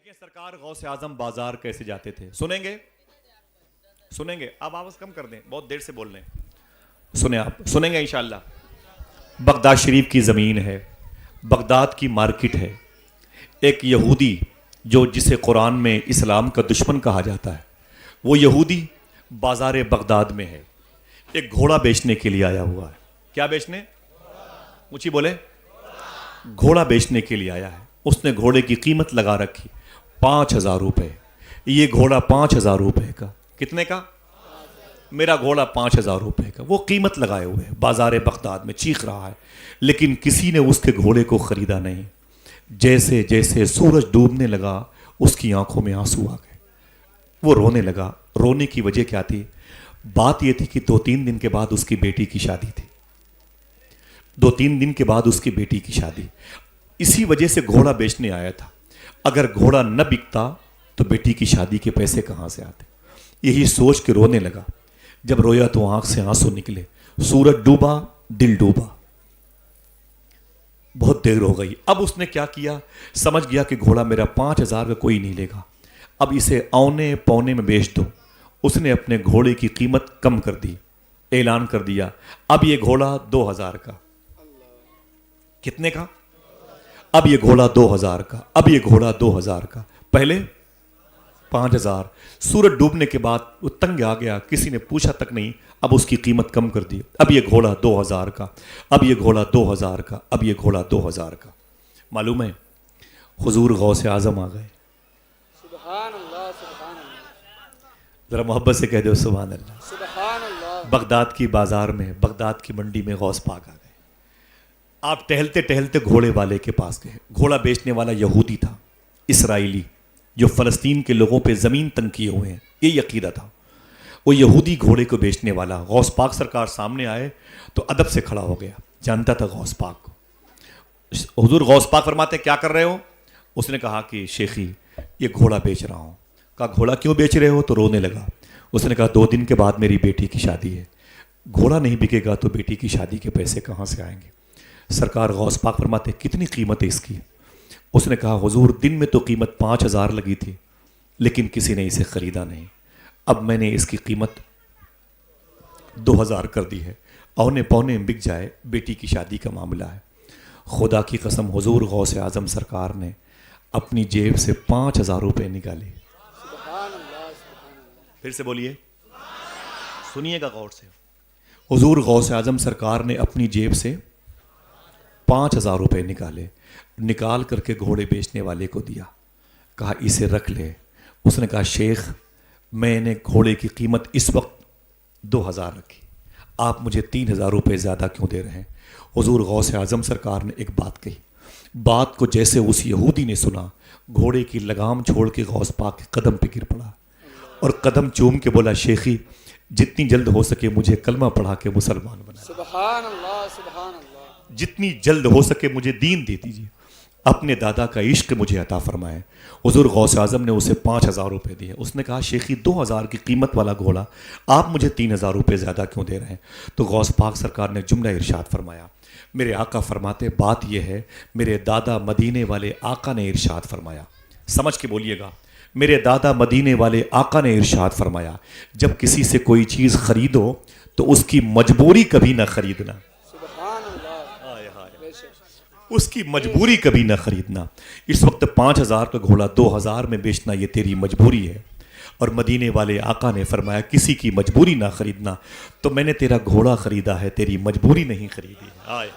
دیکھیں سرکار غوث اعظم بازار کیسے جاتے تھے. سنیں گے سنیں گے. آپ آواز کم کر دیں, بہت دیر سے بول رہے ہیں. سنیں, آپ سنیں گے انشاءاللہ. بغداد شریف کی زمین ہے, بغداد کی مارکیٹ ہے. ایک یہودی جو جسے قرآن میں اسلام کا دشمن کہا جاتا ہے, وہ یہودی بازار بغداد میں ہے. ایک گھوڑا بیچنے کے لیے آیا ہوا ہے. کیا بیچنے؟ اونچی بولے. گھوڑا بیچنے کے لیے آیا ہے. اس نے گھوڑے کی قیمت لگا رکھی 5,000 روپے. یہ گھوڑا 5,000 روپے کا. کتنے کا؟ میرا گھوڑا 5,000 روپے کا. وہ قیمت لگائے ہوئے ہے, بازار بغداد میں چیخ رہا ہے, لیکن کسی نے اس کے گھوڑے کو خریدا نہیں. جیسے جیسے سورج ڈوبنے لگا اس کی آنکھوں میں آنسو آ گئے. وہ رونے لگا. رونے کی وجہ کیا تھی؟ بات یہ تھی کہ 2-3 دن کے بعد اس کی بیٹی کی شادی تھی. 2-3 دن کے بعد اس کی بیٹی کی شادی. اسی وجہ سے گھوڑا بیچنے آیا تھا. اگر گھوڑا نہ بکتا تو بیٹی کی شادی کے پیسے کہاں سے آتے؟ یہی سوچ کے رونے لگا. جب رویا تو آنکھ سے آنسو نکلے. سورج ڈوبا, دل ڈوبا. بہت دیر ہو گئی. اب اس نے کیا کیا؟ سمجھ گیا کہ گھوڑا میرا 5,000 کا کوئی نہیں لے گا, اب اسے اونے پونے میں بیچ دو. اس نے اپنے گھوڑے کی قیمت کم کر دی. اعلان کر دیا اب یہ گھوڑا 2,000 کا. کتنے کا؟ اب یہ گھوڑا 2,000 کا. اب یہ گھوڑا 2,000 کا. پہلے 5,000. سورج ڈوبنے کے بعد وہ تنگ آ گیا, کسی نے پوچھا تک نہیں. اب اس کی قیمت کم کر دی. اب یہ گھوڑا 2,000 کا. اب یہ گھوڑا 2,000 کا. اب یہ گھوڑا 2,000 کا. معلوم ہے حضور غوث اعظم آ گئے. سبحان اللہ سبحان اللہ ذرا محبت سے کہہ دو سبحان اللہ. سبحان اللہ. بغداد کی بازار میں, بغداد کی منڈی میں غوث پاک آ گئے. آپ ٹہلتے ٹہلتے گھوڑے والے کے پاس گئے. گھوڑا بیچنے والا یہودی تھا, اسرائیلی, جو فلسطین کے لوگوں پہ زمین تنگ کیے ہوئے ہیں, یہ عقیدہ تھا. وہ یہودی گھوڑے کو بیچنے والا. غوث پاک سرکار سامنے آئے تو ادب سے کھڑا ہو گیا. جانتا تھا غوث پاک کو. حضور غوث پاک فرماتے کیا کر رہے ہو؟ اس نے کہا کہ شیخی یہ گھوڑا بیچ رہا ہوں. کہا گھوڑا کیوں بیچ رہے ہو؟ تو رونے لگا. اس نے کہا 2 دن کے بعد میری بیٹی کی شادی ہے, گھوڑا نہیں بکے گا تو بیٹی کی شادی کے پیسے کہاں سے آئیں گے؟ سرکار غوث پاک فرماتے کتنی قیمت ہے اس کی؟ اس نے کہا حضور دن میں تو قیمت 5,000 لگی تھی, لیکن کسی نے اسے خریدا نہیں. اب میں نے اس کی قیمت 2,000 کر دی ہے. اونے پونے بک جائے, بیٹی کی شادی کا معاملہ ہے. خدا کی قسم حضور غوث اعظم سرکار نے اپنی جیب سے 5,000 روپے نکالے. سبحان اللہ سبحان اللہ. پھر سے بولیے, سنیے گا غور سے. حضور غوث اعظم سرکار نے اپنی جیب سے 5,000 روپے نکالے. نکال کر کے گھوڑے بیچنے والے کو دیا. کہا اسے رکھ لے. اس نے کہا شیخ میں نے گھوڑے کی قیمت اس وقت 2,000 رکھی, آپ مجھے 3,000 روپے زیادہ کیوں دے رہے ہیں؟ حضور غوث اعظم سرکار نے ایک بات کہی. بات کو جیسے اس یہودی نے سنا, گھوڑے کی لگام چھوڑ کے غوث پاک کے قدم پہ گر پڑا اور قدم چوم کے بولا شیخی جتنی جلد ہو سکے مجھے کلمہ پڑھا کے مسلمان بنا. سبحان اللہ سبحان اللہ. جتنی جلد ہو سکے مجھے دین دے دیجیے, اپنے دادا کا عشق مجھے عطا فرمائے. حضور غوث اعظم نے اسے 5,000 روپے دیے. اس نے کہا شیخی 2,000 کی قیمت والا گھوڑا آپ مجھے 3,000 روپے زیادہ کیوں دے رہے ہیں؟ تو غوث پاک سرکار نے جملہ ارشاد فرمایا. میرے آقا فرماتے بات یہ ہے میرے دادا مدینے والے آقا نے ارشاد فرمایا. سمجھ کے بولیے گا. میرے دادا مدینے والے آقا نے ارشاد فرمایا جب کسی سے کوئی چیز خریدو تو اس کی مجبوری کبھی نہ خریدنا. سبحان اللہ. بے شک. اس کی مجبوری کبھی نہ خریدنا. اس وقت 5,000 کا گھوڑا 2,000 میں بیچنا یہ تیری مجبوری ہے, اور مدینے والے آقا نے فرمایا کسی کی مجبوری نہ خریدنا. تو میں نے تیرا گھوڑا خریدا ہے, تیری مجبوری نہیں خریدی ہے.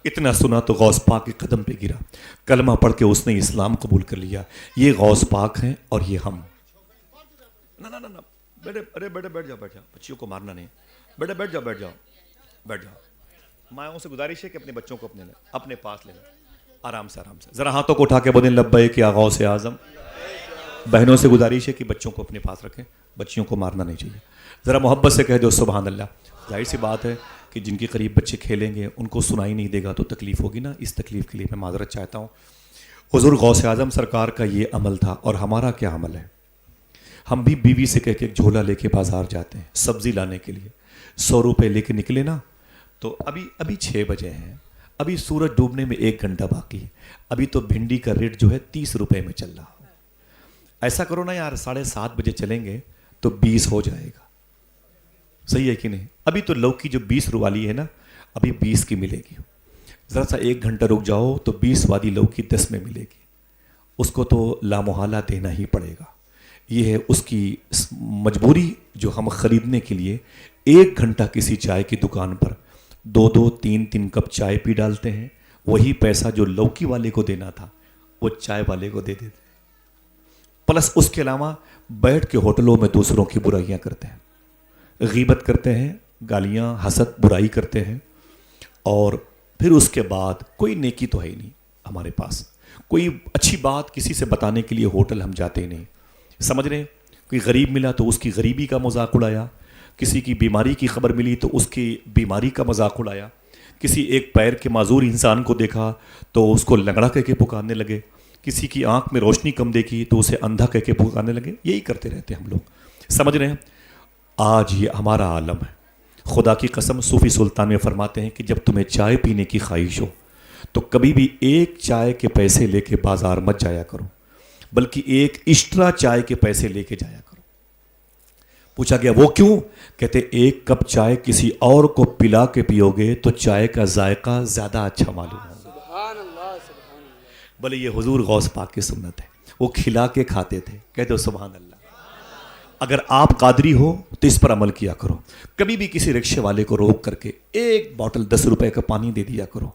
اتنا سنا تو غوث پاک کے قدم پہ گرا. کلمہ پڑھ کے اس نے اسلام قبول کر لیا. یہ غوث پاک ہیں اور یہ ہم. نہ بیٹے, ارے بیٹے بیٹھ جاؤ, بیٹھ جاؤ, بچیوں کو مارنا نہیں. بیٹے بیٹھ جاؤ, بیٹھ جاؤ, بیٹھ جاؤ. ماؤں سے گزارش ہے کہ اپنے بچوں کو اپنے پاس لے لیں. آرام سے آرام سے. ذرا ہاتھوں کو اٹھا کے بولیں لبیک یا غوث اعظم. بہنوں سے گزارش ہے کہ بچوں کو اپنے پاس رکھیں, بچیوں کو مارنا نہیں چاہیے. ذرا محبت سے کہہ دو سبحان اللہ. ظاہر سی بات ہے کہ جن کے قریب بچے کھیلیں گے ان کو سنائی نہیں دے گا تو تکلیف ہوگی نا. اس تکلیف کے لیے میں معذرت چاہتا ہوں. حضور غوث اعظم سرکار کا یہ عمل تھا. اور ہمارا کیا عمل ہے؟ ہم بھی بیوی سے کہہ کے ایک جھولا لے کے بازار جاتے ہیں سبزی لانے کے لیے. 100 روپے لے کے نکلے نا تو ابھی 6 بجے ہیں, ابھی سورج ڈوبنے میں 1 گھنٹہ باقی ہے. ابھی تو بھنڈی کا ریٹ جو ہے 30 روپے میں چل رہا. ایسا کرو نا یار 7:30 بجے چلیں گے تو 20 ہو جائے گا. صحیح ہے کہ نہیں؟ ابھی تو لوکی جو 20 والی ہے نا ابھی 20 کی ملے گی. ذرا سا 1 گھنٹہ رک جاؤ تو 20 والی لوکی 10 میں ملے گی. اس کو تو لامحالہ دینا ہی پڑے گا. یہ ہے اس کی مجبوری جو ہم خریدنے کے لیے 1 گھنٹہ کسی چائے کی دکان پر 2 3 کپ چائے پی ڈالتے ہیں. وہی پیسہ جو لوکی والے کو دینا تھا وہ چائے والے کو دے دیتے ہیں. پلس اس کے علاوہ بیٹھ کے ہوٹلوں میں دوسروں کی برائیاں کرتے ہیں, غیبت کرتے ہیں, گالیاں حسد برائی کرتے ہیں. اور پھر اس کے بعد کوئی نیکی تو ہے ہی نہیں ہمارے پاس. کوئی اچھی بات کسی سے بتانے کے لیے ہوٹل ہم جاتے ہی نہیں. سمجھ رہے ہیں؟ کوئی غریب ملا تو اس کی غریبی کا مذاق اڑایا, کسی کی بیماری کی خبر ملی تو اس کی بیماری کا مذاق اڑایا, کسی ایک پیر کے معذور انسان کو دیکھا تو اس کو لنگڑا کہہ کے پکارنے لگے, کسی کی آنکھ میں روشنی کم دیکھی تو اسے اندھا کہہ کے پکارنے لگے. یہی کرتے رہتے ہیں ہم لوگ. سمجھ رہے ہیں؟ آج یہ ہمارا عالم ہے. خدا کی قسم صوفی سلطان میں فرماتے ہیں کہ جب تمہیں چائے پینے کی خواہش ہو تو کبھی بھی ایک چائے کے پیسے لے کے بازار مت جایا کرو, بلکہ ایک ایکسٹرا چائے کے پیسے لے کے جایا کرو. پوچھا گیا وہ کیوں؟ کہتے 1 کپ چائے کسی اور کو پلا کے پیو گے تو چائے کا ذائقہ زیادہ اچھا معلوم ہوگا. سبحان اللہ سبحان اللہ. بھلے یہ حضور غوث پاک کی سنت ہے. وہ کھلا کے کھاتے تھے. کہتے ہو سبحان اللہ. اگر آپ قادری ہو تو اس پر عمل کیا کرو. کبھی بھی کسی رکشے والے کو روک کر کے 1 بوتل 10 روپے کا پانی دے دیا کرو.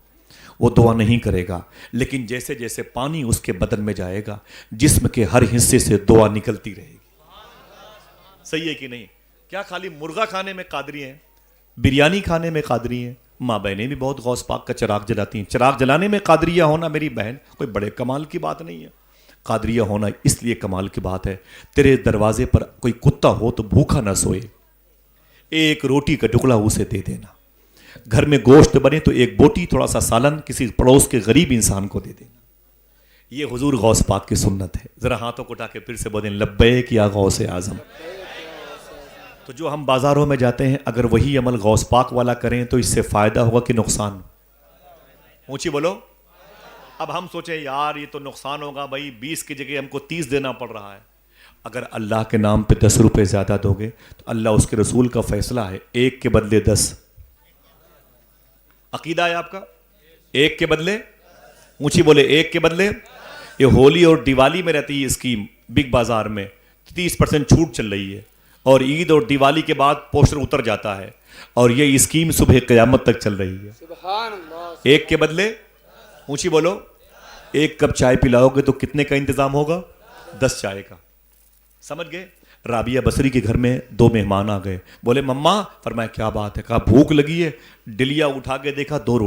وہ دعا نہیں کرے گا, لیکن جیسے جیسے پانی اس کے بدن میں جائے گا جسم کے ہر حصے سے دعا نکلتی رہے گی. صحیح ہے کہ نہیں؟ کیا خالی مرغا کھانے میں قادری ہیں, بریانی کھانے میں قادری ہیں؟ ماں بہنیں بھی بہت غوث پاک کا چراغ جلاتی ہیں. چراغ جلانے میں قادریہ ہونا میری بہن کوئی بڑے کمال کی بات نہیں ہے. قادریہ ہونا اس لیے کمال کی بات ہے, تیرے دروازے پر کوئی کتا ہو تو بھوکا نہ سوئے, 1 روٹی کا ٹکڑا اسے دے دینا. گھر میں گوشت بنے تو 1 بوٹی تھوڑا سا سالن کسی پڑوس کے غریب انسان کو دے دینا. یہ حضور غوث پاک کی سنت ہے. ذرا ہاتھوں کو اٹھا کے پھر سے بولیں لبیک یا غوث اعظم. تو جو ہم بازاروں میں جاتے ہیں اگر وہی عمل غوث پاک والا کریں تو اس سے فائدہ ہوگا کہ نقصان؟ اونچی بولو. اب ہم سوچیں یار یہ تو نقصان ہوگا بھائی, 20 کی جگہ ہم کو 30 دینا پڑ رہا ہے. اگر اللہ کے نام پہ 10 روپے زیادہ دو گے تو اللہ اس کے رسول کا فیصلہ ہے 1 کے بدلے 10. عقیدہ ہے آپ کا؟ 1 کے بدلے, اونچی بولے 1 کے بدلے. یہ ہولی اور دیوالی میں رہتی ہے اسکیم, بگ بازار میں 30% چھوٹ چل رہی ہے, اور عید اور دیوالی کے بعد پوسٹر اتر جاتا ہے, اور یہ اسکیم صبح قیامت تک چل رہی ہے. سبحان اللہ. 1 کے بدلے, اونچی بولو, 1 کپ چائے پلاؤ گے تو کتنے کا انتظام ہوگا؟ 10 چائے کا. سمجھ گئے؟ رابعہ بصری کے گھر میں 2 مہمان آ گئے. بولے مما, فرمایا کیا بات ہے؟ کہا بھوک لگی ہے. ڈلیا اٹھا کے دیکھا 2 روٹی